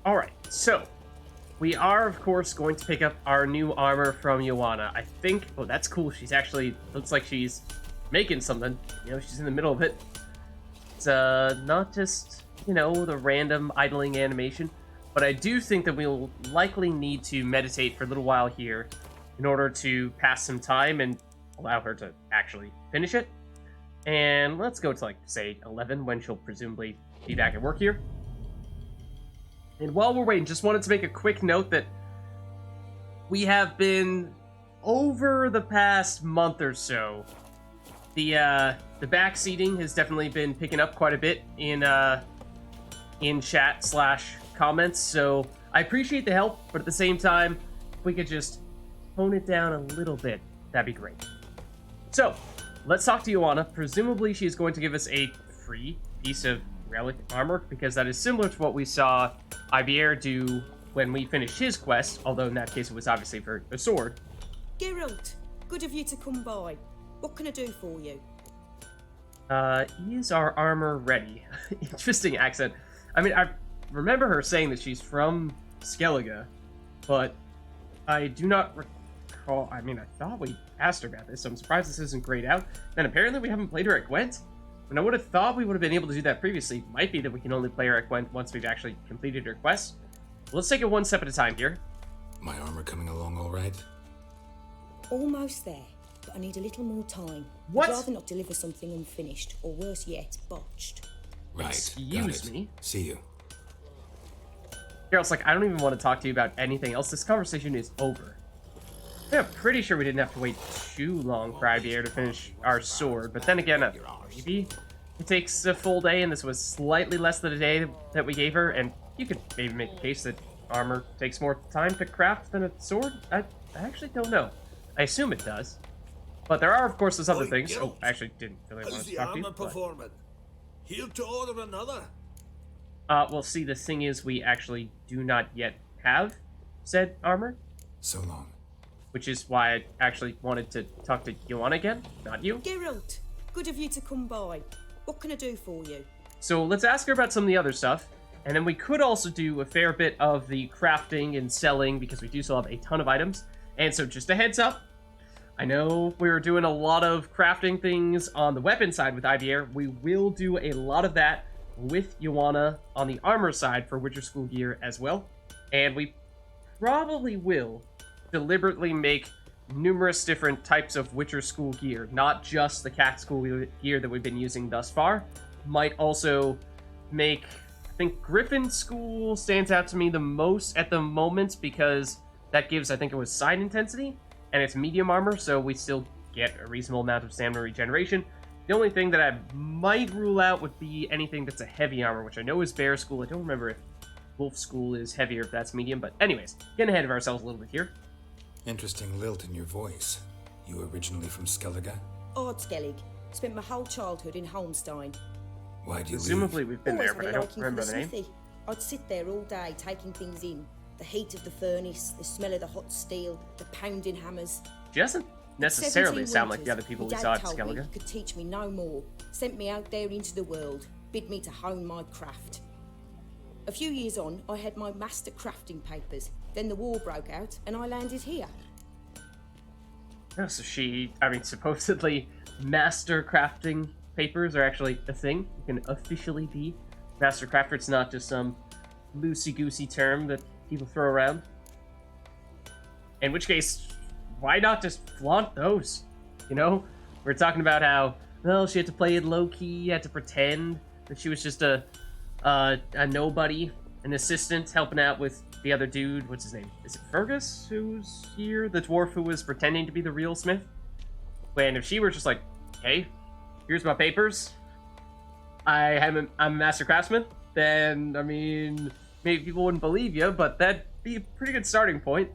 Alright, so we are, of course, going to pick up our new armor from Joanna. I think... Oh, that's cool. She's actually... Looks like she's making something. You know, she's in the middle of it. It's not just, you know, the random idling animation. But I do think that we'll likely need to meditate for a little while here in order to pass some time and allow her to actually finish it. And let's go to, like, say, 11, when she'll presumably be back at work here. And while we're waiting, just wanted to make a quick note that we have been, over the past month or so, the backseating has definitely been picking up quite a bit in chat/comments, so I appreciate the help, but at the same time, if we could just tone it down a little bit, that'd be great. So, let's talk to Joanna. Presumably, she's going to give us a free piece of relic armor, because that is similar to what we saw Ivier do when we finished his quest, although in that case it was obviously for a sword. Geralt, good of you to come by. What can I do for you? Is our armor ready? Interesting accent. I mean, I remember her saying that she's from Skellige, but I do not recall... I mean, I thought we asked her about this, so I'm surprised this isn't grayed out. Then apparently we haven't played her at Gwent. And I would have thought we would have been able to do that previously. Might be that we can only play her at Gwent once we've actually completed her quest. Let's take it one step at a time here. My armor coming along all right? Almost there, but I need a little more time. What? I'd rather not deliver something unfinished, or worse yet, botched. Right, Excuse got it. me? See you. Geralt's like, I don't even want to talk to you about anything else. This conversation is over. Yeah, I'm pretty sure we didn't have to wait too long for Ivier to finish our sword, but then again, maybe it takes a full day, and this was slightly less than a day that we gave her, and you could maybe make a case that armor takes more time to craft than a sword? I actually don't know. I assume it does. But there are, of course, those other things. Oh, I actually didn't really want How's to the talk to you. armor performing? Here to order another? Well, see, the thing is, we actually do not yet have said armor, So long. which is why I actually wanted to talk to Joanna again, not you. Geralt, good of you to come by. What can I do for you? So let's ask her about some of the other stuff, and then we could also do a fair bit of the crafting and selling, because we do still have a ton of items. And so just a heads up, I know we're doing a lot of crafting things on the weapon side with Ivier. We will do a lot of that with Joanna on the armor side for Witcher School gear as well. And we probably will deliberately make numerous different types of Witcher School gear, not just the Cat School gear that we've been using thus far. Might also make, I think Griffin School stands out to me the most at the moment, because that gives, I think it was side intensity, and it's medium armor, so we still get a reasonable amount of stamina regeneration. The only thing that I might rule out would be anything that's a heavy armor, which I know is Bear School. I don't remember if Wolf School is heavier, if that's medium, but anyways, getting ahead of ourselves a little bit here. Interesting lilt in your voice. You originally from Skellige? Ardskellig. Spent my whole childhood in Holmstein. Why'd you Presumably leave? we've been Always there, but I had a don't liking for remember the name. smithy. I'd sit there all day taking things in. The heat of the furnace, the smell of the hot steel, the pounding hammers. She doesn't necessarily 17 sound like the winters, other people my we saw dad at told me Skellige. he could teach me no more. Sent me out there into the world, bid me to hone my craft. A few years on, I had my master crafting papers. Then the war broke out, and I landed here. Oh, so supposedly master crafting papers are actually a thing. You can officially be master crafter. It's not just some loosey-goosey term that people throw around. In which case, why not just flaunt those? You know? We're talking about how, well, she had to play it low-key, had to pretend that she was just a nobody, an assistant helping out with the other dude. What's his name? Is it Fergus who's here? The dwarf who was pretending to be the real Smith? When if she were just like, hey, here's my papers, I'm a master craftsman, then, I mean, maybe people wouldn't believe you, but that'd be a pretty good starting point,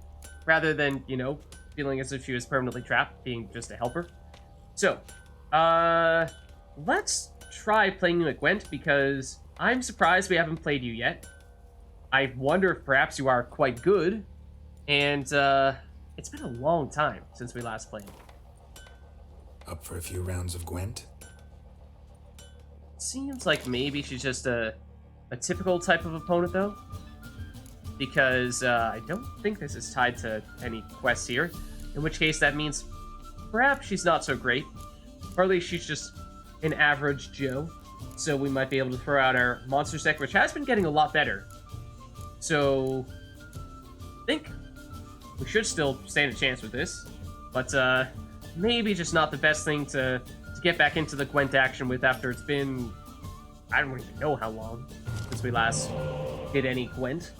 rather than, you know, feeling as if she was permanently trapped, being just a helper. So, let's try playing you at Gwent, because I'm surprised we haven't played you yet. I wonder if perhaps you are quite good, and, it's been a long time since we last played. Up for a few rounds of Gwent? Seems like maybe she's just a typical type of opponent, though. because I don't think this is tied to any quests here, in which case that means perhaps she's not so great, or at least she's just an average Joe, so we might be able to throw out our monsters deck, which has been getting a lot better. So I think we should still stand a chance with this, but maybe just not the best thing to get back into the Gwent action with after it's been, I don't even know how long since we last did any Gwent.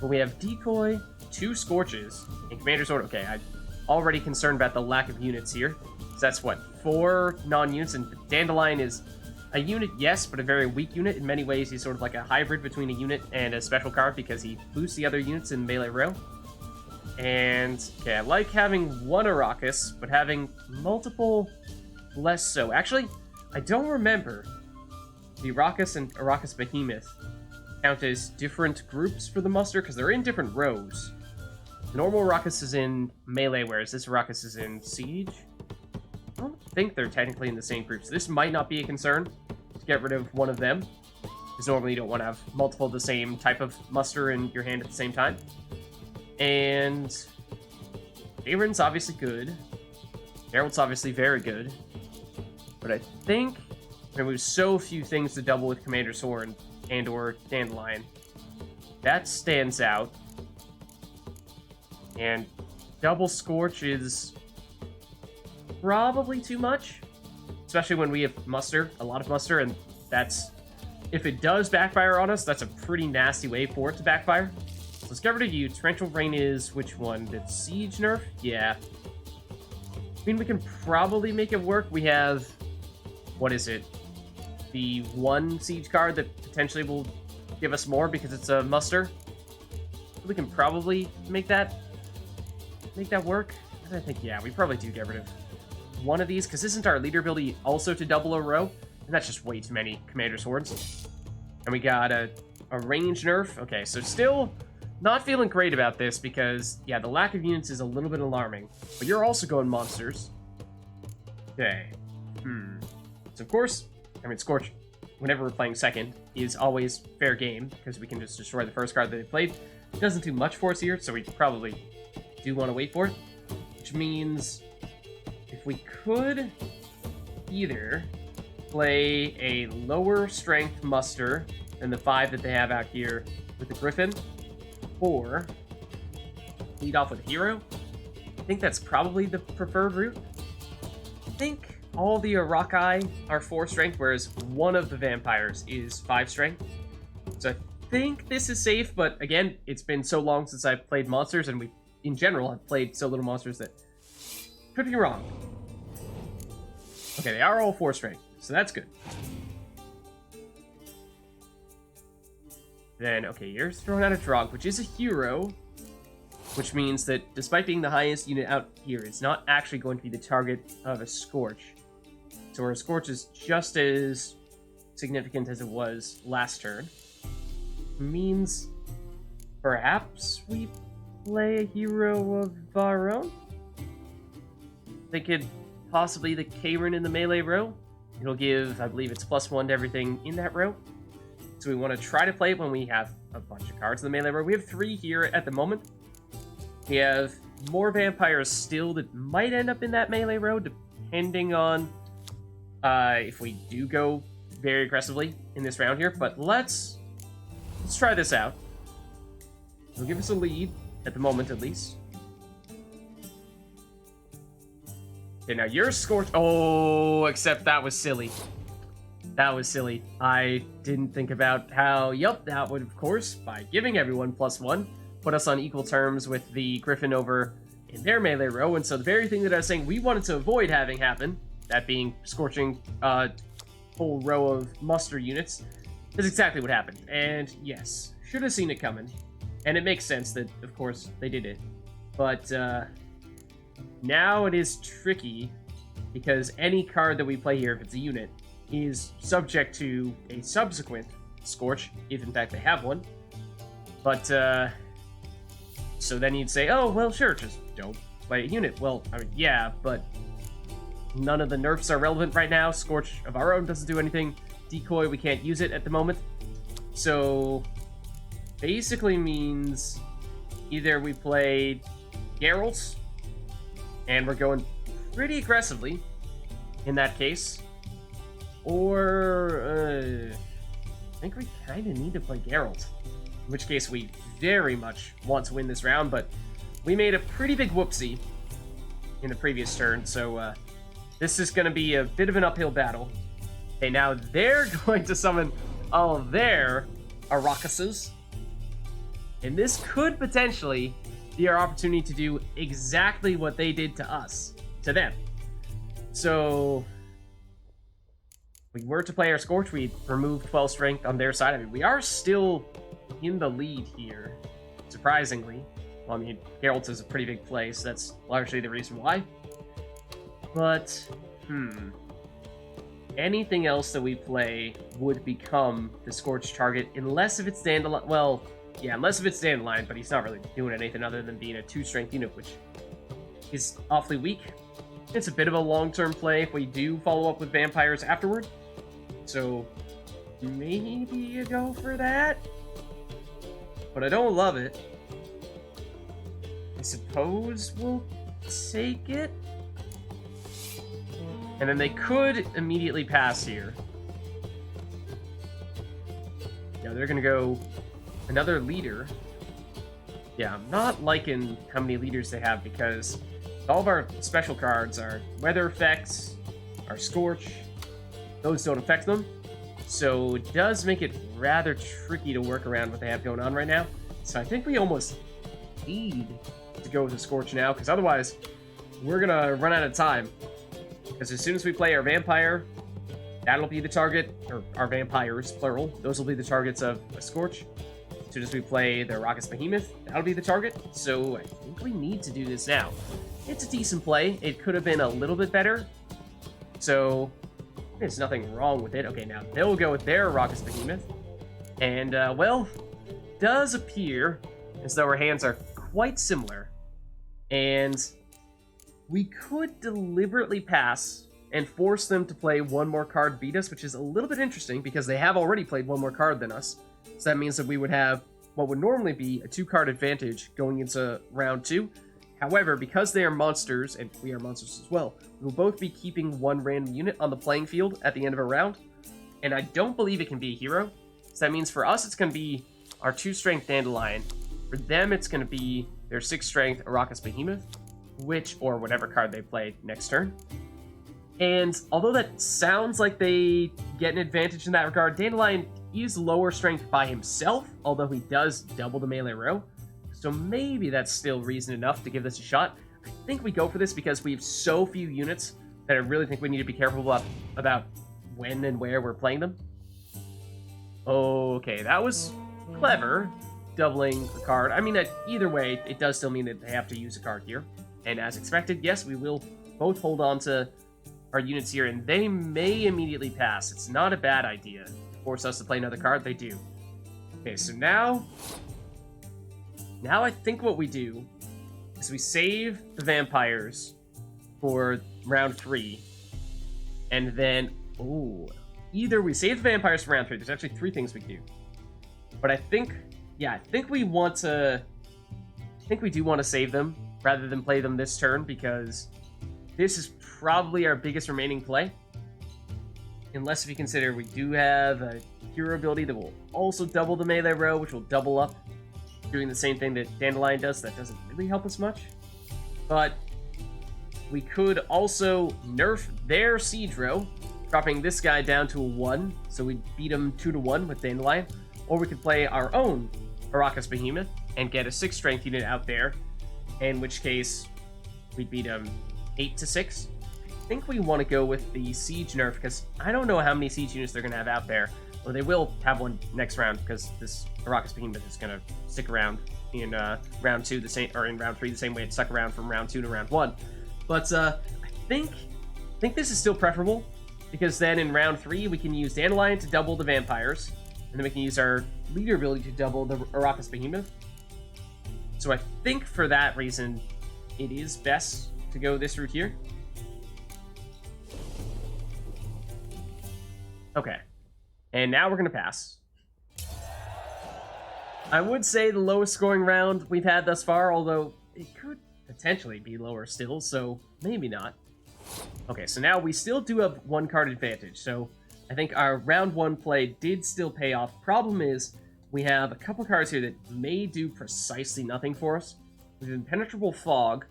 But we have Decoy, 2 Scorches, and Commander's Order. Okay, I'm already concerned about the lack of units here. So that's what, 4 non-units, and Dandelion is a unit, yes, but a very weak unit. In many ways, he's sort of like a hybrid between a unit and a special card because he boosts the other units in melee row. And, okay, I like having 1 Arrakis, but having multiple less so. Actually, I don't remember the Arrakis and Arrakis Behemoth count as different groups for the muster, because they're in different rows. The normal Arrakis is in melee, whereas this Arrakis is in siege. I don't think they're technically in the same group, so this might not be a concern to get rid of one of them, because normally you don't want to have multiple of the same type of muster in your hand at the same time. And Aaron's obviously good. Geralt's obviously very good. But I think there was so few things to double with Commander's Horn and or Dandelion. That stands out. And double Scorch is probably too much. Especially when we have muster, a lot of muster, and that's... If it does backfire on us, that's a pretty nasty way for it to backfire. So let's get rid of you. Torrential Rain is which one? The Siege nerf? Yeah. I mean, we can probably make it work. We have... What is it? The 1 Siege card that potentially will give us more because it's a muster. We can probably make that work. I think, yeah, we probably do get rid of one of these, because isn't our leader ability also to double a row? And that's just way too many Commander Swords. And we got a range nerf. Okay, so still not feeling great about this, because, yeah, the lack of units is a little bit alarming. But you're also going monsters. Okay. So, of course, I mean, Scorch, whenever we're playing second, is always fair game, because we can just destroy the first card that they played. It doesn't do much for us here, so we probably do want to wait for it. Which means, if we could either play a lower strength muster than the 5 that they have out here with the Griffin, or lead off with a hero. I think that's probably the preferred route. I think all the Arakai are 4 strength, whereas one of the vampires is 5 strength. So I think this is safe, but again, it's been so long since I've played monsters, and we, in general, have played so little monsters that could be wrong. Okay, they are all 4 strength, so that's good. Then, okay, you're throwing out a Drog, which is a hero, which means that despite being the highest unit out here, it's not actually going to be the target of a Scorch. So our Scorch is just as significant as it was last turn. Means perhaps we play a hero of our own? They could possibly the Karen in the melee row. It'll give, I believe it's +1 to everything in that row. So we want to try to play it when we have a bunch of cards in the melee row. We have 3 here at the moment. We have more vampires still that might end up in that melee row, depending on if we do go very aggressively in this round here. But let's try this out. It'll give us a lead, at the moment at least. Okay, now you're Scorch. Oh, except that was silly. That was silly. I didn't think about how, yep, that would, of course, by giving everyone +1, put us on equal terms with the Griffin over in their melee row. And so the very thing that I was saying we wanted to avoid having happen, that being scorching whole row of muster units, is exactly what happened. And yes, should have seen it coming. And it makes sense that, of course, they did it. But now it is tricky, because any card that we play here, if it's a unit, is subject to a subsequent Scorch, if in fact they have one. But, so then you'd say, oh, well, sure, just don't play a unit. Well, I mean, yeah, but none of the nerfs are relevant right now. Scorch of our own doesn't do anything. Decoy, we can't use it at the moment. So, basically means either we play Geralt, and we're going pretty aggressively in that case, or I think we kind of need to play Geralt, in which case we very much want to win this round, but we made a pretty big whoopsie in the previous turn, so this is going to be a bit of an uphill battle. Okay, now they're going to summon all of their Arakuses, and this could potentially be our opportunity to do exactly what they did to us, to them. So, if we were to play our Scorch, we'd remove 12 strength on their side. I mean, we are still in the lead here, surprisingly. Well, I mean, Geralt is a pretty big play, so that's largely the reason why. But, anything else that we play would become the Scorch target, unless if it's Dandelion. Well, yeah, unless if it's Dandelion, but he's not really doing anything other than being a 2-strength unit, which is awfully weak. It's a bit of a long-term play if we do follow up with vampires afterward. So, maybe you go for that? But I don't love it. I suppose we'll take it? And then they could immediately pass here. Yeah, they're gonna go another leader. Yeah, I'm not liking how many leaders they have because all of our special cards are weather effects, our Scorch, those don't affect them. So it does make it rather tricky to work around what they have going on right now. So I think we almost need to go with the Scorch now, because otherwise we're gonna run out of time. Because as soon as we play our vampire, that'll be the target, or our vampires, plural, those will be the targets of a Scorch. As soon as we play the Raucous Behemoth, that'll be the target. So I think we need to do this now. It's a decent play. It could have been a little bit better. So there's nothing wrong with it. Okay, now they'll go with their Raucous Behemoth. And, well, does appear as though our hands are quite similar. And we could deliberately pass and force them to play one more card beat us, which is a little bit interesting because they have already played one more card than us. So that means that we would have what would normally be a 2-card advantage going into round 2. However, because they are monsters, and we are monsters as well, we will both be keeping one random unit on the playing field at the end of a round. And I don't believe it can be a hero. So that means for us, it's going to be our 2-strength Dandelion. For them, it's going to be their 6-strength Arrakis Behemoth, or whatever card they play next turn. And although that sounds like they get an advantage in that regard, Dandelion is lower strength by himself, although he does double the melee row. So maybe that's still reason enough to give this a shot. I think we go for this because we have so few units that I really think we need to be careful about when and where we're playing them. Okay, that was clever, doubling the card. I mean, either way, it does still mean that they have to use a card here. And as expected, yes, we will both hold on to our units here, and they may immediately pass. It's not a bad idea to force us to play another card. They do. Okay, so now I think what we do is we save the vampires for round 3, and then, either we save the vampires for round 3. There's actually 3 things we do. But I think we do want to save them rather than play them this turn, because this is probably our biggest remaining play. Unless if you consider we do have a hero ability that will also double the melee row, which will double up, doing the same thing that Dandelion does. That doesn't really help us much. But we could also nerf their siege row, dropping this guy down to a 1, so we beat him 2-1 with Dandelion. Or we could play our own Arrakis Behemoth and get a 6-strength unit out there, in which case we'd beat him 8-6. I think we want to go with the siege nerf because I don't know how many siege units they're going to have out there. Well, they will have one next round because this Arrakis Behemoth is going to stick around in round 2 in round 3 the same way it stuck around from round 2 to round 1. But I think this is still preferable because then in round 3 we can use Dandelion to double the vampires, and then we can use our leader ability to double the Arrakis Behemoth. So I think for that reason it is best to go this route here. Okay. And now we're going to pass. I would say the lowest scoring round we've had thus far, although it could potentially be lower still, so maybe not. Okay, so now we still do have one card advantage, so I think our round one play did still pay off. Problem is, we have a couple cards here that may do precisely nothing for us. We have Impenetrable Fog.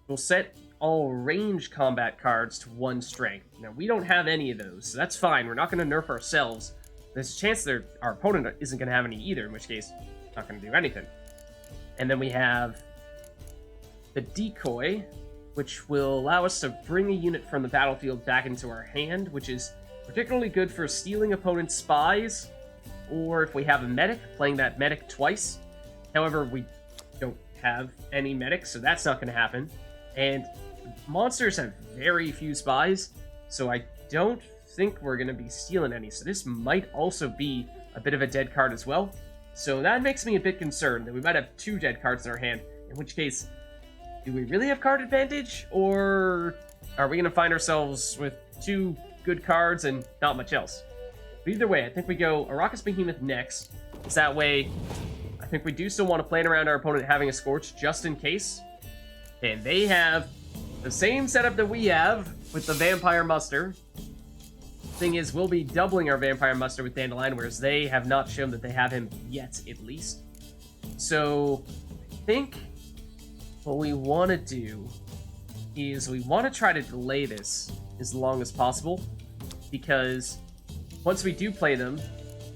We'll set all range combat cards to 1 strength. Now, we don't have any of those, so that's fine. We're not going to nerf ourselves. There's a chance that our opponent isn't going to have any either, in which case, not going to do anything. And then we have the Decoy, which will allow us to bring a unit from the battlefield back into our hand, which is particularly good for stealing opponent's spies, or if we have a medic, playing that medic twice. However, we don't have any medics, so that's not going to happen. And monsters have very few spies, so I don't think we're going to be stealing any. So this might also be a bit of a dead card as well. So that makes me a bit concerned that we might have 2 dead cards in our hand, in which case, do we really have card advantage? Or are we going to find ourselves with 2 good cards and not much else? But either way, I think we go Arrakis Behemoth next. Because that way, I think we do still want to plan around our opponent having a Scorch just in case. And they have the same setup that we have with the Vampire Muster. Thing is, we'll be doubling our Vampire Muster with Dandelion, whereas they have not shown that they have him yet, at least. So, I think what we want to do is we want to try to delay this as long as possible, because once we do play them,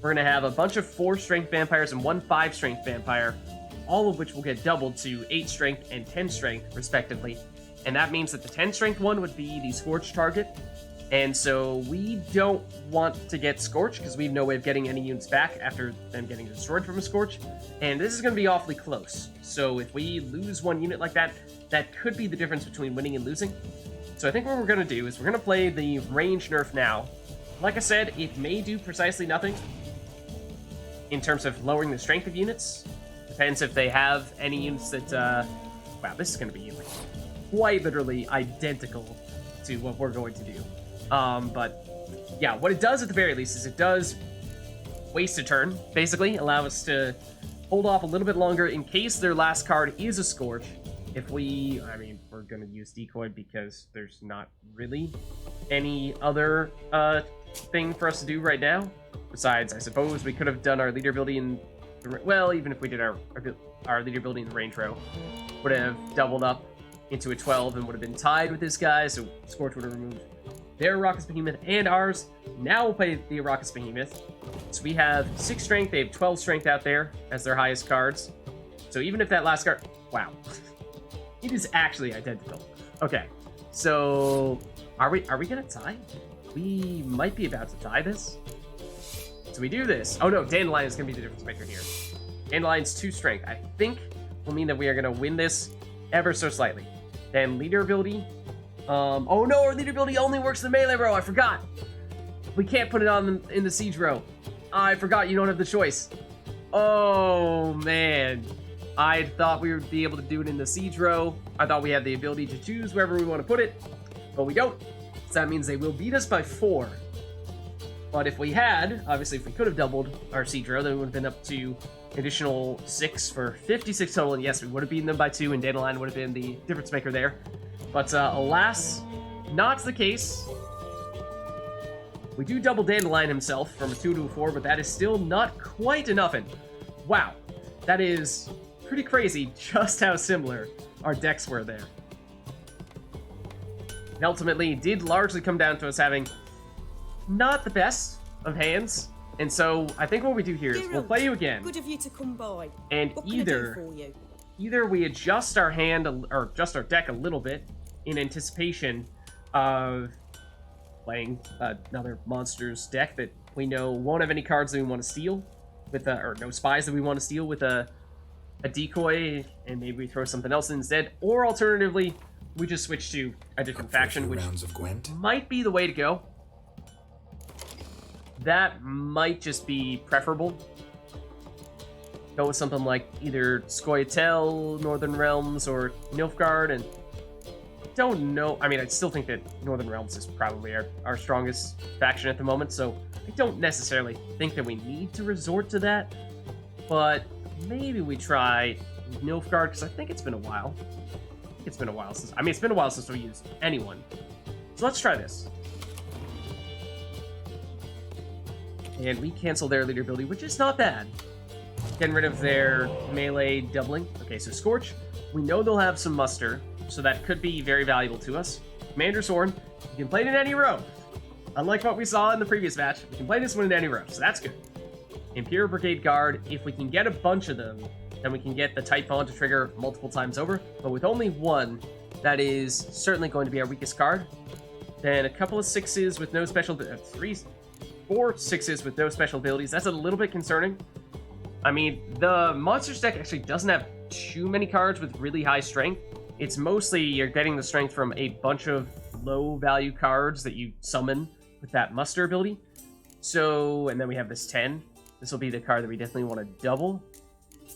we're going to have a bunch of 4-strength vampires and 1 5-strength vampire, all of which will get doubled to 8 strength and 10 strength, respectively. And that means that the 10 strength one would be the Scorch target. And so we don't want to get Scorch, because we have no way of getting any units back after them getting destroyed from a Scorch. And this is going to be awfully close. So if we lose 1 unit like that, that could be the difference between winning and losing. So I think what we're going to do is we're going to play the range nerf now. Like I said, it may do precisely nothing in terms of lowering the strength of units. Depends if they have any units that, wow, this is going to be like quite literally identical to what we're going to do. But yeah, what it does at the very least is it does waste a turn, basically, allow us to hold off a little bit longer in case their last card is a Scorch. If we, I mean, we're going to use Decoy because there's not really any other thing for us to do right now. Besides, I suppose we could have done our leader ability in, well, even if we did our leader ability in the range row, would have doubled up into a 12 and would have been tied with this guy, so Scorch would have removed their Arrakis Behemoth and ours. Now we'll play the Arrakis Behemoth. So we have 6 strength, they have 12 strength out there as their highest cards. So even if that last card, wow. It is actually identical. Okay, so are we gonna tie? We might be about to tie this. So we do this. Oh no, Dandelion is gonna be the difference maker here. Dandelion's 2 strength. I think will mean that we are gonna win this ever so slightly. Then leader ability. Oh no, our leader ability only works in the melee row. I forgot. We can't put it on in the siege row. I forgot. You don't have the choice. Oh man. I thought we would be able to do it in the siege row. I thought we had the ability to choose wherever we want to put it, but we don't. So that means they will beat us by 4. But if we had, obviously if we could have doubled our siege row, then we would have been up to additional 6 for 56 total. And yes, we would have beaten them by 2, and Dandelion would have been the difference maker there. But alas, not the case. We do double Dandelion himself from a 2 to a 4, but that is still not quite enough. And wow, that is pretty crazy just how similar our decks were there. And ultimately, it did largely come down to us having not the best of hands. And so I think what we do here is we'll play you again. Good of you to come by. And What can I do for you? either we adjust our hand or adjust our deck a little bit in anticipation of playing another monsters deck that we know won't have any cards that we want to steal with or no spies that we want to steal with a decoy, and maybe we throw something else in instead, or alternatively we just switch to a different faction, which rounds of Gwent. might be the way to go. That might just be preferable. Go with something like either Scoia'tael, Northern Realms, or Nilfgaard, and don't know. I mean, I still think that Northern Realms is probably our strongest faction at the moment, so I don't necessarily think that we need to resort to that. But maybe we try Nilfgaard, because I think it's been a while. It's been a while since... I mean, it's been a while since we used anyone. So let's try this. And we cancel their leader ability, which is not bad. Getting rid of their melee doubling. Okay, so Scorch. We know they'll have some muster, so that could be very valuable to us. Commander's Horn. You can play it in any row. Unlike what we saw in the previous match, we can play this one in any row, so that's good. Imperial Brigade Guard. If we can get a bunch of them, then we can get the Typhon to trigger multiple times over. But with only one, that is certainly going to be our weakest card. Then a couple of 6s with no special... 4 6s with no special abilities. That's a little bit concerning. I mean, the Monsters deck actually doesn't have too many cards with really high strength. It's mostly you're getting the strength from a bunch of low-value cards that you summon with that muster ability. So, and then we have this 10. This will be the card that we definitely want to double.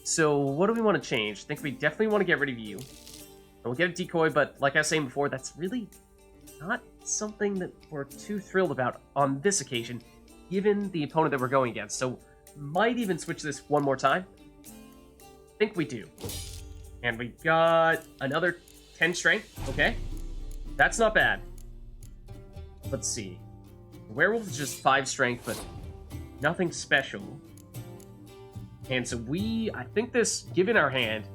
So, what do we want to change? I think we definitely want to get rid of you. And we'll get a decoy, but like I was saying before, that's really not something that we're too thrilled about on this occasion, given the opponent that we're going against. So, might even switch this one more time. I think we do. And we got another 10 strength. Okay. That's not bad. Let's see. Werewolf is just 5 strength, but nothing special. And so I think this, given our hand,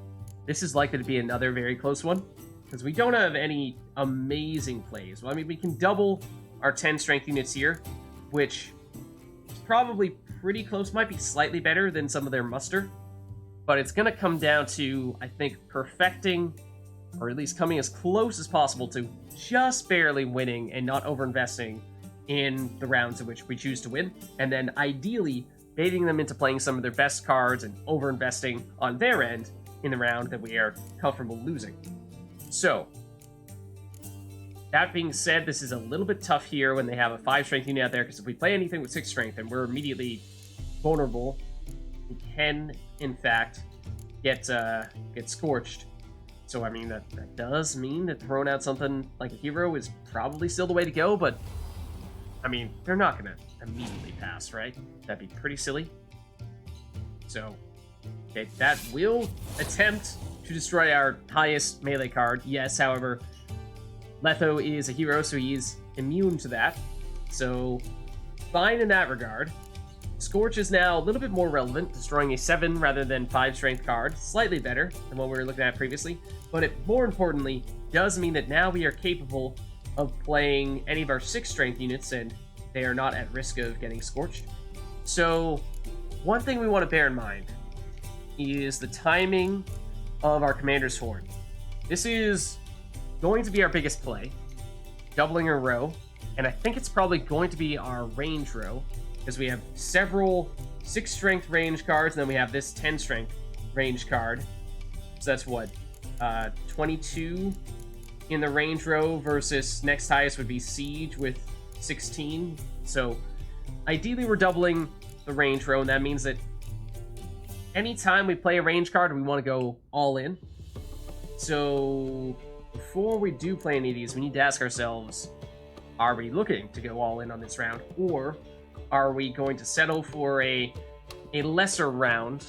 this is likely to be another very close one. Because we don't have any amazing plays. Well, I mean, we can double our 10 strength units here, which is probably pretty close. Might be slightly better than some of their muster. But it's going to come down to, I think, perfecting, or at least coming as close as possible to just barely winning and not overinvesting in the rounds in which we choose to win. And then ideally, baiting them into playing some of their best cards and overinvesting on their end in the round that we are comfortable losing. So, that being said, this is a little bit tough here when they have a 5 strength unit out there, because if we play anything with 6 strength, then we're immediately vulnerable. We can, in fact, get scorched. So, I mean, that does mean that throwing out something like a hero is probably still the way to go, but, I mean, they're not going to immediately pass, right? That'd be pretty silly. So, okay, that will attempt to destroy our highest melee card. Yes, however, Letho is a hero, so he is immune to that. So, fine in that regard. Scorch is now a little bit more relevant, destroying a 7 rather than 5 strength card. Slightly better than what we were looking at previously. But it, more importantly, does mean that now we are capable of playing any of our 6 strength units, and they are not at risk of getting scorched. So, one thing we want to bear in mind is the timing of our Commander's Horn. This is going to be our biggest play, doubling a row, and I think it's probably going to be our range row, because we have several 6 strength range cards, and then we have this 10 strength range card. So that's what, 22 in the range row versus next highest would be Siege with 16. So ideally we're doubling the range row, and that means that anytime we play a range card, we want to go all in. So before we do play any of these, we need to ask ourselves, are we looking to go all in on this round, or are we going to settle for a lesser round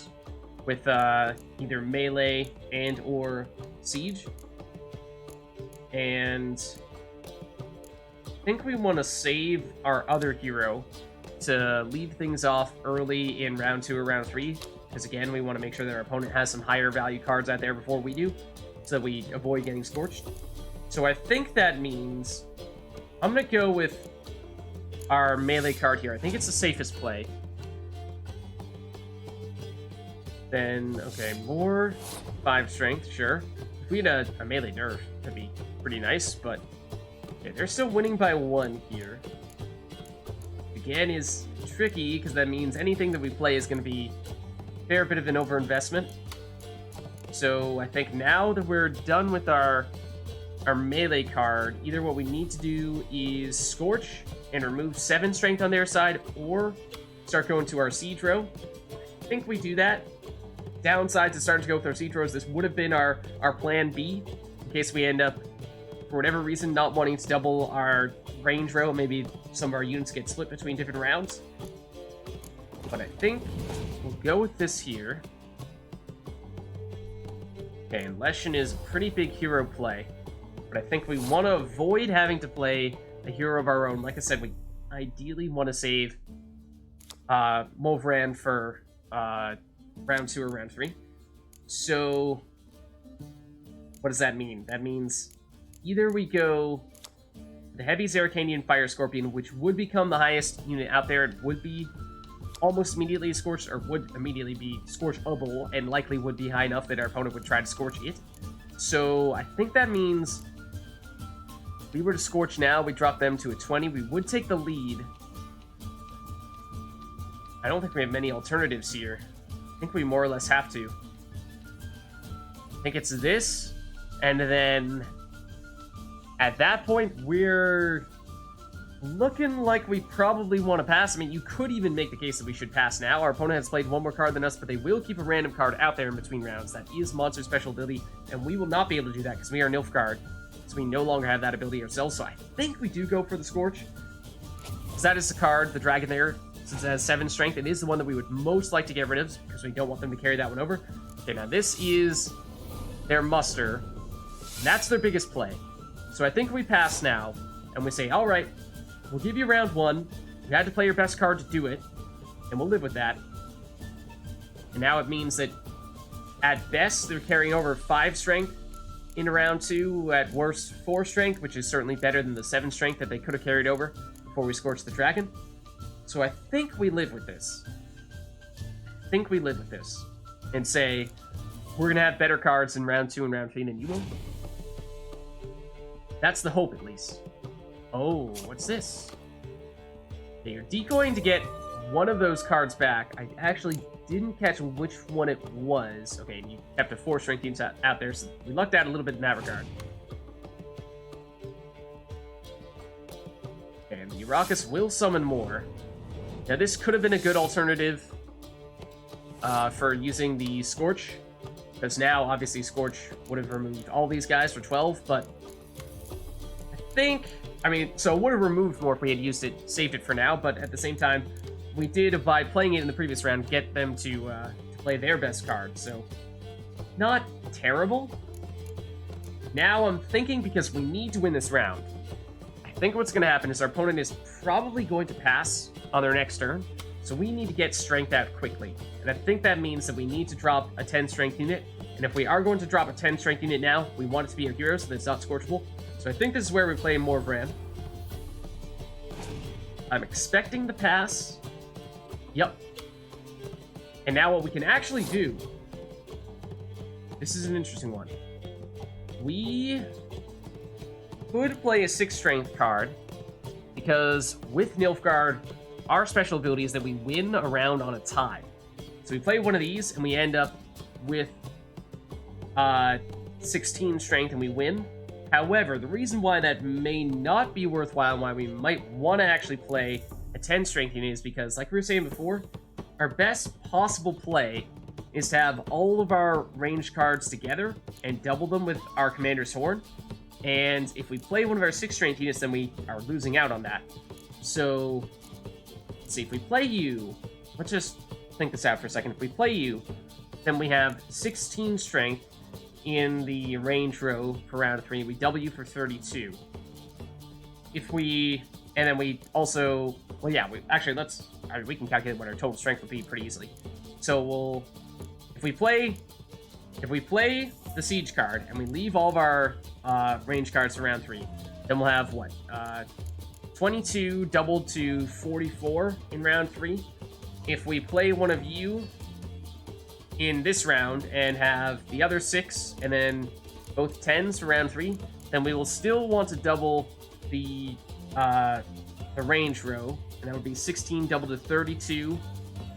with either melee and or siege? And I think we want to save our other hero to lead things off early in round 2 or round 3, because again, we want to make sure that our opponent has some higher value cards out there before we do, so that we avoid getting scorched. So I think that means I'm going to go with our melee card here. I think it's the safest play. Then, okay, more 5 strength, sure. If we had a melee nerf, that'd be pretty nice, but okay, they're still winning by 1 here. Again, is tricky, because that means anything that we play is going to be a fair bit of an overinvestment. So I think now that we're done with our melee card, either what we need to do is Scorch and remove 7 strength on their side, or start going to our siege row. I think we do that. Downside to starting to go with our siege rows, this would have been our plan B, in case we end up, for whatever reason, not wanting to double our range row. Maybe some of our units get split between different rounds. But I think we'll go with this here. Okay, and Leshen is a pretty big hero play. But I think we want to avoid having to play a hero of our own. Like I said, we ideally want to save Movran for round 2 or round 3. So, what does that mean? That means either we go the Heavy Zeracanian Fire Scorpion, which would become the highest unit out there. It would be almost immediately scorched, or would immediately be scorchable, and likely would be high enough that our opponent would try to scorch it. So, I think that means if we were to scorch now, we drop them to a 20. We would take the lead. I don't think we have many alternatives here. I think we more or less have to. I think it's this, and then at that point, we're looking like we probably want to pass. I mean, you could even make the case that we should pass now. Our opponent has played one more card than us, but they will keep a random card out there in between rounds. That is Monster Special ability, and we will not be able to do that because we are Nilfgaard, so we no longer have that ability ourselves. So I think we do go for the Scorch, because that is the card, the Dragon there. Since it has 7 strength, it is the one that we would most like to get rid of, because we don't want them to carry that one over. Okay, now this is their muster. That's their biggest play. So I think we pass now, and we say, all right, we'll give you round 1. You had to play your best card to do it, and we'll live with that. And now it means that, at best, they're carrying over 5 strength in round 2, at worst 4 strength, which is certainly better than the 7 strength that they could have carried over before we scorched the dragon. So I think we live with this. And say, we're going to have better cards in round 2 and round 3 than you will. That's the hope, at least. Oh, what's this? Okay, you're decoying to get one of those cards back. I actually didn't catch which one it was. Okay, and you kept a 4 strength teams out there, so we lucked out a little bit in that regard. Okay, and the Urarkus will summon more. Now, this could have been a good alternative for using the Scorch, because now, obviously, Scorch would have removed all these guys for 12, but I mean, so it would have removed more if we had used it, saved it for now, but at the same time, we did, by playing it in the previous round, get them to play their best card, so not terrible. Now I'm thinking, because we need to win this round, I think what's going to happen is our opponent is probably going to pass on their next turn, so we need to get strength out quickly, and I think that means that we need to drop a 10 strength unit, and if we are going to drop a 10 strength unit now, we want it to be a hero so that it's not scorchable. So I think this is where we play Morvran. I'm expecting the pass. Yep. And now what we can actually do, this is an interesting one. We could play a 6 strength card, because with Nilfgaard, our special ability is that we win a round on a tie. So we play one of these, and we end up with 16 strength, and we win. However, the reason why that may not be worthwhile, and why we might want to actually play a 10 strength unit, is because, like we were saying before, our best possible play is to have all of our ranged cards together and double them with our Commander's Horn. And if we play one of our 6 strength units, then we are losing out on that. So, let's see, if we play you, let's just think this out for a second. If we play you, then we have 16 strength in the range row for round 3. We double you for 32. And then we also, well, yeah, we can calculate what our total strength will be pretty easily. So if we play the siege card and we leave all of our range cards for round 3, then we'll have what? 22 doubled to 44 in round 3. If we play one of you in this round and have the other 6 and then both 10s for round 3, then we will still want to double the range row, and that would be 16 doubled to 32,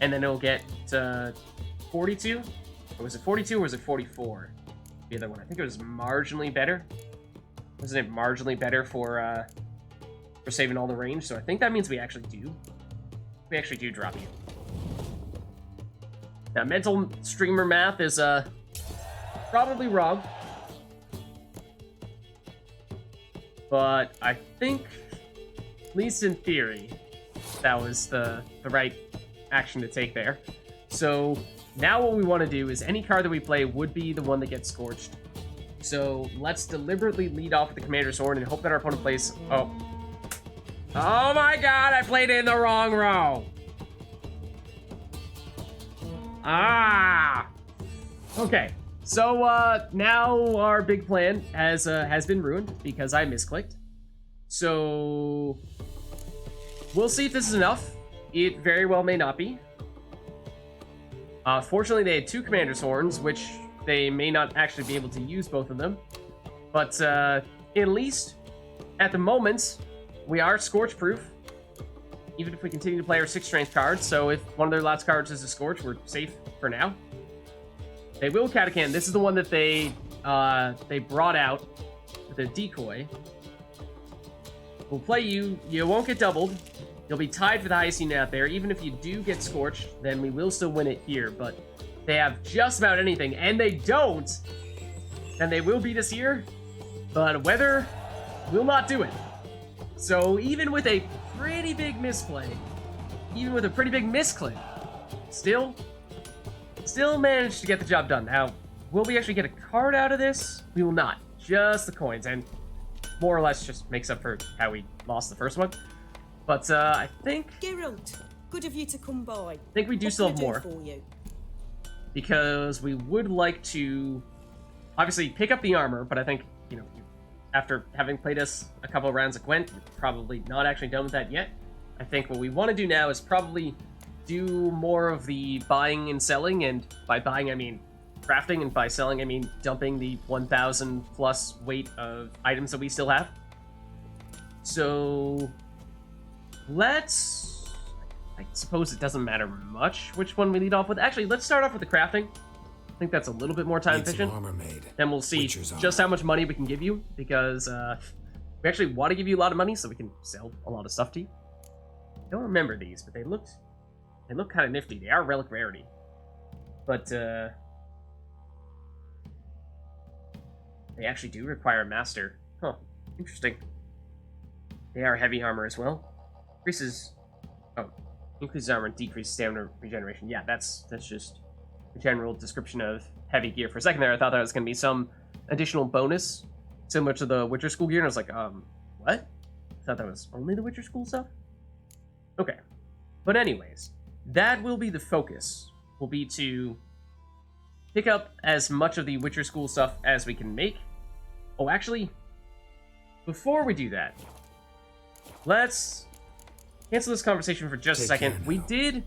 and then it'll get to 42. Or was it 42 or was it 44? The other one, I think it was marginally better. Wasn't it marginally better for saving all the range? So I think that means we actually do drop you. Now, mental streamer math is probably wrong, but I think, at least in theory, that was the right action to take there. So Now what we want to do is any card that we play would be the one that gets scorched. So let's deliberately lead off with the Commander's Horn and hope that our opponent plays... Oh. Oh my god, I played it in the wrong row. Ah. Okay. So now our big plan has been ruined because I misclicked. So we'll see if this is enough. It very well may not be. Fortunately, they had 2 Commander's Horns, which they may not actually be able to use both of them. But at least, at the moment, we are Scorch-proof. Even if we continue to play our 6 strength cards, so if one of their last cards is a Scorch, we're safe for now. They will Catachan. This is the one that they brought out with a decoy. We'll play you. You won't get doubled. You'll be tied for the highest unit out there. Even if you do get Scorched, then we will still win it here. But they have just about anything, and they don't. Then they will beat us here. But weather will not do it. So even with a pretty big misplay, even with a pretty big misclick, still managed to get the job done. Now, will we actually get a card out of this? We will not. Just the coins, and more or less just makes up for how we lost the first one. But I think... Geralt, good of you to come by. I think we do still have more. For you? Because we would like to, obviously, pick up the armor, but I think, you know, after having played us a couple of rounds of Gwent, we're probably not actually done with that yet. I think what we want to do now is probably do more of the buying and selling, and by buying I mean crafting, and by selling I mean dumping the 1,000 plus weight of items that we still have. So let's, I suppose it doesn't matter much which one we lead off with. Actually, let's start off with the crafting. I think that's a little bit more time efficient. Then we'll see just how much money we can give you, because we actually want to give you a lot of money so we can sell a lot of stuff to you. I don't remember these, but they look kind of nifty. They are relic rarity, but they actually do require a master. Huh, interesting. They are heavy armor as well. Increases armor and decreases stamina regeneration. Yeah, that's just a general description of heavy gear. For a second there, I thought that was going to be some additional bonus similar to the Witcher School gear, and I was like, what? I thought that was only the Witcher School stuff? Okay. But anyways, that will be the focus. Will be to pick up as much of the Witcher School stuff as we can make. Oh, actually, before we do that, let's cancel this conversation for just a second. We did,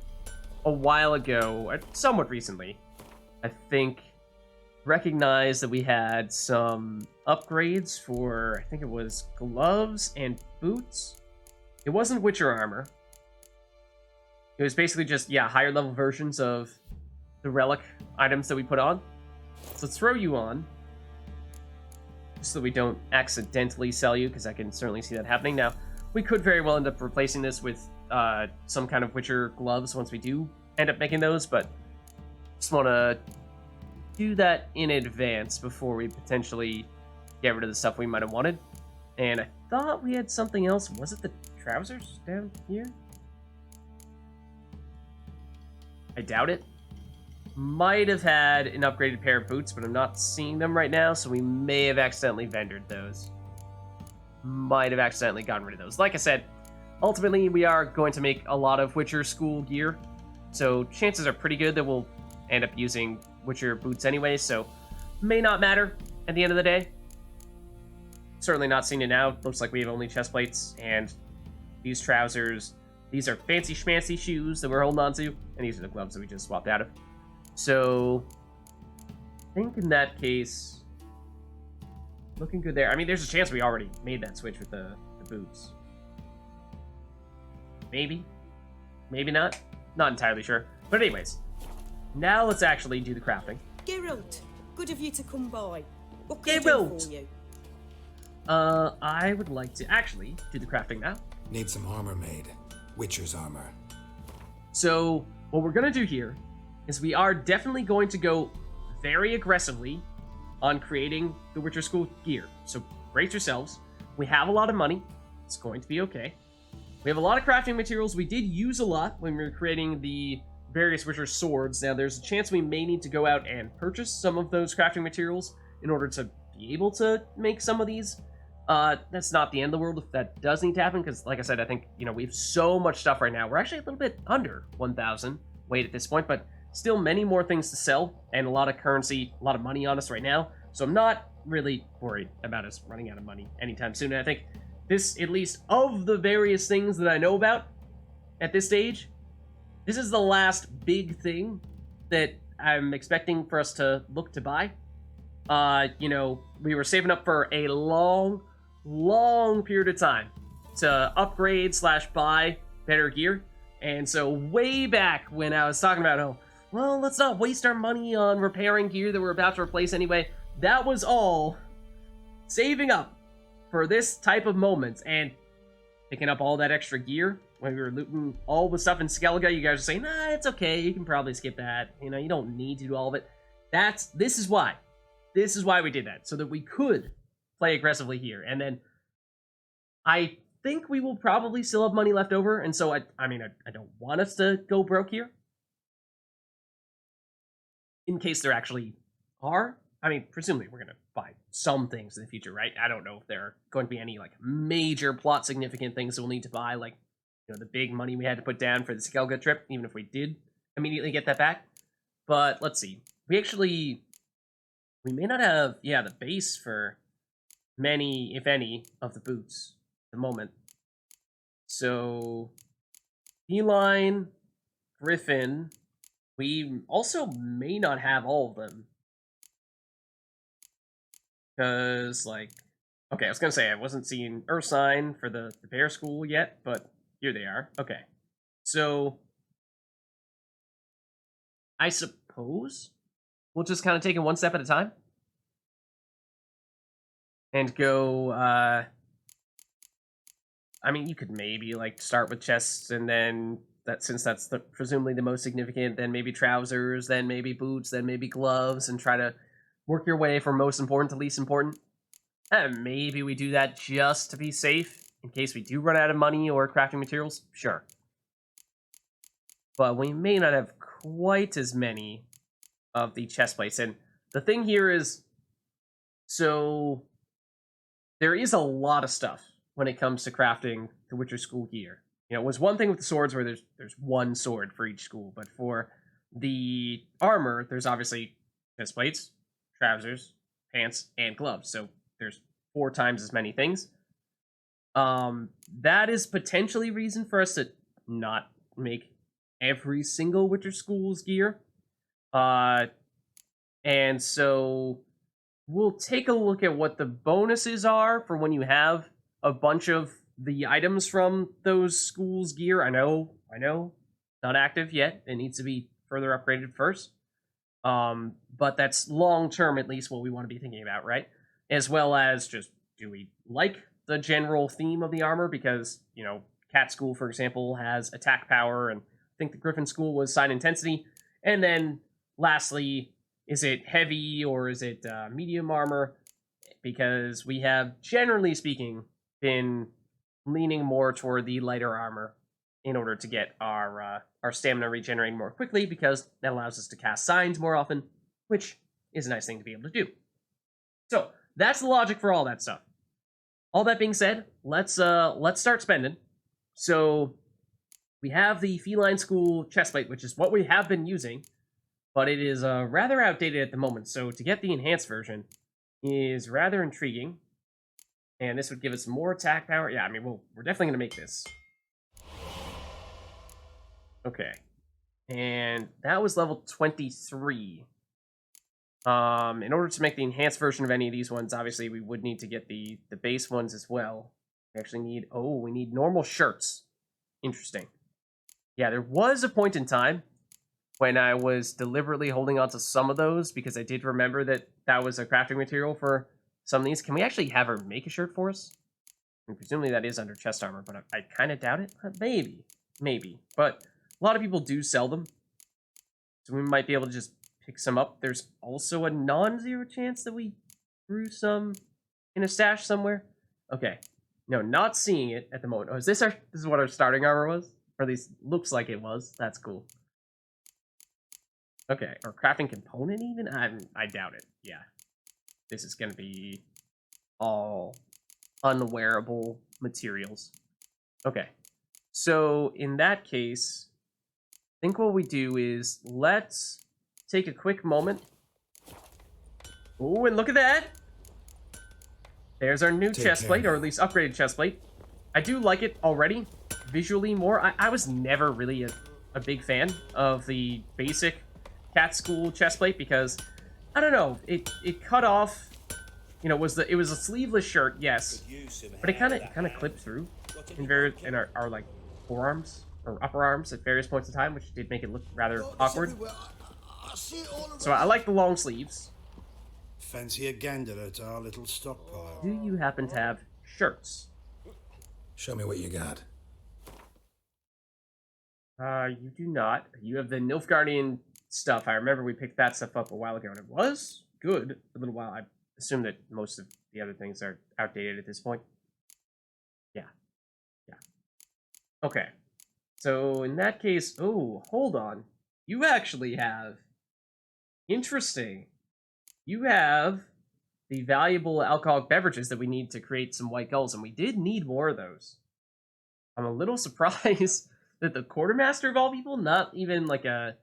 a while ago, somewhat recently, I think, recognize that we had some upgrades for, I think it was gloves and boots. It wasn't Witcher armor. It was basically just, yeah, higher level versions of the relic items that we put on. So let's throw you on, just so we don't accidentally sell you, because I can certainly see that happening. Now, we could very well end up replacing this with some kind of Witcher gloves once we do end up making those, but just want to do that in advance before we potentially get rid of the stuff we might have wanted. And I thought we had something else. Was it the trousers down here? I doubt it. Might have had an upgraded pair of boots, but I'm not seeing them right now, so we may have accidentally vendored those. Might have accidentally gotten rid of those. Like I said, ultimately we are going to make a lot of Witcher School gear, so chances are pretty good that we'll end up using Witcher boots anyway, so may not matter at the end of the day. Certainly not seeing it now. Looks like we have only chest plates and these trousers. These are fancy schmancy shoes that we're holding on to, and these are the gloves that we just swapped out of. So I think in that case, looking good there. I mean, there's a chance we already made that switch with the boots. Maybe. Maybe not. Not entirely sure. But anyways, now let's actually do the crafting. Geralt, good of you to come by. What can I do for you? I would like to actually do the crafting now. Need some armor made. Witcher's armor. So what we're going to do here is we are definitely going to go very aggressively on creating the Witcher School gear. So brace yourselves. We have a lot of money. It's going to be okay. We have a lot of crafting materials. We did use a lot when we were creating the various Witcher swords. Now, there's a chance we may need to go out and purchase some of those crafting materials in order to be able to make some of these. That's not the end of the world if that does need to happen, because, like I said, I think, we have so much stuff right now. We're actually a little bit under 1,000 weight at this point, but still many more things to sell, and a lot of currency, a lot of money on us right now. So I'm not really worried about us running out of money anytime soon. And I think this, at least of the various things that I know about at this stage, this is the last big thing that I'm expecting for us to look to buy. We were saving up for a long period of time to upgrade / buy better gear. And so way back when I was talking about, let's not waste our money on repairing gear that we're about to replace anyway, that was all saving up for this type of moment and picking up all that extra gear when we were looting all the stuff in Skellige. You guys are saying, nah, it's okay, you can probably skip that. You don't need to do all of it. This is why we did that, so that we could play aggressively here. And then I think we will probably still have money left over, and so I don't want us to go broke here. In case there actually are. Presumably we're going to buy some things in the future, right? I don't know if there are going to be any, major plot significant things that we'll need to buy, the big money we had to put down for the Skellige trip, even if we did immediately get that back. But let's see. We may not have, the base for many, if any, of the boots at the moment. So, Feline, Griffin, we also may not have all of them. Because, okay, I was going to say I wasn't seeing Ursine for the bear school yet, but here they are. Okay. So, I suppose we'll just kind of take it one step at a time. And go, you could maybe, start with chests, and then, since that's presumably the most significant, then maybe trousers, then maybe boots, then maybe gloves, and try to work your way from most important to least important. And maybe we do that just to be safe, in case we do run out of money or crafting materials. Sure. But we may not have quite as many of the chest plates. And the thing here is, so there is a lot of stuff when it comes to crafting the Witcher school gear. It was one thing with the swords where there's one sword for each school, but for the armor, there's obviously chest plates, trousers, pants, and gloves. So there's 4 times as many things. That is potentially reason for us to not make every single Witcher school's gear. And so we'll take a look at what the bonuses are for when you have a bunch of the items from those schools' gear. I know, not active yet. It needs to be further upgraded first. But that's long-term, at least, what we want to be thinking about, right? As well as just, do we like the general theme of the armor? Because, Cat School, for example, has attack power, and I think the Griffin School was sign intensity. And then, lastly, is it heavy or is it medium armor? Because we have, generally speaking, been leaning more toward the lighter armor in order to get our stamina regenerating more quickly, because that allows us to cast signs more often, which is a nice thing to be able to do. So that's the logic for all that stuff. All that being said, let's start spending. So we have the Feline School chestplate, which is what we have been using, but it is rather outdated at the moment. So to get the enhanced version is rather intriguing, and this would give us more attack power. Yeah, we're definitely going to make this. Okay. And that was level 23. In order to make the enhanced version of any of these ones, obviously we would need to get the base ones as well. We actually need, we need normal shirts. Interesting. Yeah, there was a point in time when I was deliberately holding on to some of those, because I did remember that was a crafting material for some of these. Can we actually have her make a shirt for us? Presumably that is under chest armor, but I kind of doubt it. Maybe. But a lot of people do sell them, so we might be able to just pick some up. There's also a non-zero chance that we threw some in a stash somewhere. Okay. No, not seeing it at the moment. Oh, this is what our starting armor was? Or at least looks like it was. That's cool. Okay, or crafting component even? I doubt it. Yeah. This is gonna be all unwearable materials. Okay. So in that case, I think what we do is let's take a quick moment. Oh, and look at that! There's our new chest plate, or at least upgraded chest plate. I do like it already, visually more. I was never really a big fan of the basic cat school chest plate because, I don't know, it cut off, you know, it was a sleeveless shirt, yes, but it kind of clipped through in our like forearms or upper arms at various points in time, which did make it look rather awkward. So I like the long sleeves. Fancy a gander at our little stockpile. Do you happen to have shirts? Show me what you got. You do not. You have the Nilfgaardian stuff. I remember we picked that stuff up a while ago, and it was good for a little while. I assume that most of the other things are outdated at this point. Yeah. Yeah. Okay. So in that case, oh, hold on. You actually have... Interesting. You have the valuable alcoholic beverages that we need to create some white gulls, and we did need more of those. I'm a little surprised that the quartermaster of all people, not even like a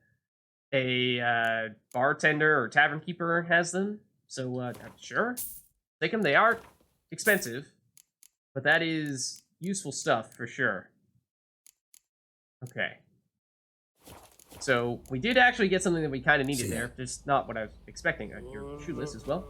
bartender or tavern keeper, has them. So sure, take them. They are expensive, but that is useful stuff for sure. Okay. So we did actually get something that we kind of needed there. Just not what I was expecting. Your shoe list as well.